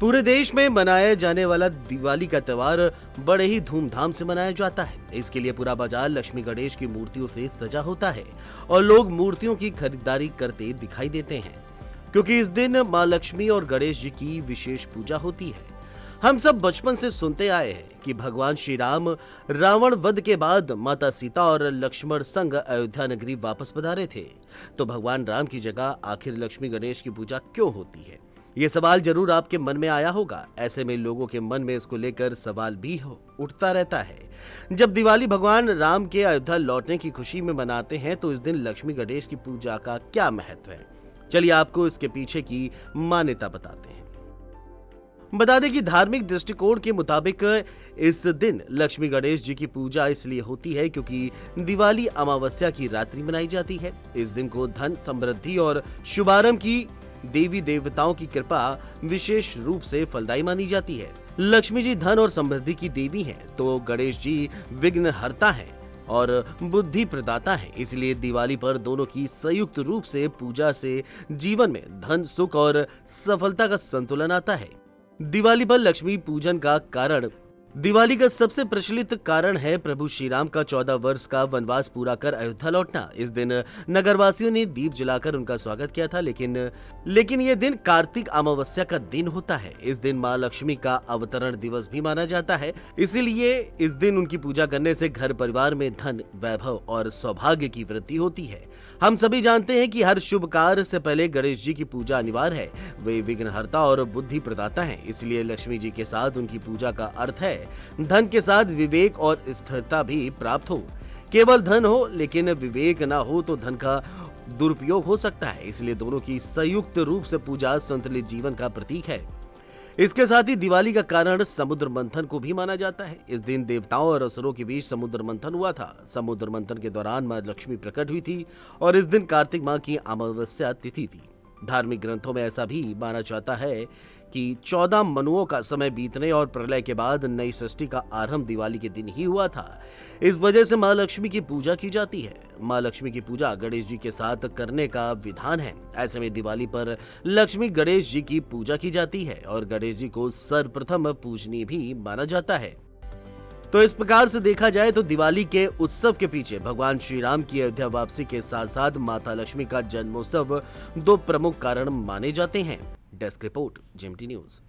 पूरे देश में मनाया जाने वाला दिवाली का त्योहार बड़े ही धूमधाम से मनाया जाता है। इसके लिए पूरा बाजार लक्ष्मी गणेश की मूर्तियों से सजा होता है और लोग मूर्तियों की खरीदारी करते दिखाई देते हैं, क्योंकि इस दिन मां लक्ष्मी और गणेश जी की विशेष पूजा होती है। हम सब बचपन से सुनते आए हैं कि भगवान श्री राम रावण वध के बाद माता सीता और लक्ष्मण संग अयोध्या नगरी वापस पधारे थे। तो भगवान राम की जगह आखिर लक्ष्मी गणेश की पूजा क्यों होती है? ये सवाल जरूर आपके मन में आया होगा। ऐसे में लोगों के मन में इसको लेकर सवाल भी उठता रहता है। जब दिवाली भगवान राम के अयोध्या लौटने की खुशी में मनाते हैं, तो इस दिन लक्ष्मी गणेश की पूजा का क्या महत्व है? चलिए आपको इसके पीछे की मान्यता बताते हैं। बता दें कि धार्मिक दृष्टिकोण के मुताबिक इस दिन लक्ष्मी गणेश जी की पूजा इसलिए होती है क्योंकि दिवाली अमावस्या की रात्रि मनाई जाती है। इस दिन को धन, समृद्धि और शुभारंभ की देवी देवताओं की कृपा विशेष रूप से फलदायी मानी जाती है। लक्ष्मी जी धन और समृद्धि की देवी हैं, तो गणेश जी विघ्न हरता हैं और बुद्धि प्रदाता हैं। इसलिए दिवाली पर दोनों की संयुक्त रूप से पूजा से जीवन में धन, सुख और सफलता का संतुलन आता है। दिवाली पर लक्ष्मी पूजन का कारण दिवाली का सबसे प्रचलित कारण है प्रभु श्री राम का 14 वर्ष का वनवास पूरा कर अयोध्या लौटना। इस दिन नगरवासियों ने दीप जलाकर उनका स्वागत किया था, लेकिन यह दिन कार्तिक अमावस्या का दिन होता है। इस दिन मां लक्ष्मी का अवतरण दिवस भी माना जाता है। इसीलिए इस दिन उनकी पूजा करने से घर परिवार में धन, वैभव और सौभाग्य की वृद्धि होती है। हम सभी जानते हैं कि हर शुभ कार्य से पहले गणेश जी की पूजा अनिवार्य है। वे विघ्नहर्ता और बुद्धि प्रदाता हैं। इसलिए लक्ष्मी जी के साथ उनकी पूजा का अर्थ है धन के साथ विवेक और स्थिरता भी प्राप्त हो। केवल धन हो लेकिन विवेक ना हो तो धन का दुरुपयोग हो सकता है। इसलिए दोनों की संयुक्त रूप से पूजा संतुलित जीवन का प्रतीक है। इसके साथ ही दिवाली का कारण समुद्र मंथन को भी माना जाता है। इस दिन देवताओं और असुरों के बीच समुद्र मंथन हुआ था। समुद्र मंथन के दौरान मां लक्ष्मी प्रकट हुई थी और इस दिन कार्तिक माह की अमावस्या तिथि थी। धार्मिक ग्रंथों में ऐसा भी माना जाता है कि 14 मनुओं का समय बीतने और प्रलय के बाद नई सृष्टि का आरंभ दिवाली के दिन ही हुआ था। इस वजह से मां लक्ष्मी की पूजा की जाती है। मां लक्ष्मी की पूजा गणेश जी के साथ करने का विधान है। ऐसे में दिवाली पर लक्ष्मी गणेश जी की पूजा की जाती है और गणेश जी को सर्वप्रथम पूजनीय भी माना जाता है। तो इस प्रकार से देखा जाए तो दिवाली के उत्सव के पीछे भगवान श्री राम की अयोध्या वापसी के साथ साथ माता लक्ष्मी का जन्मोत्सव दो प्रमुख कारण माने जाते हैं। Desk report, JMT news.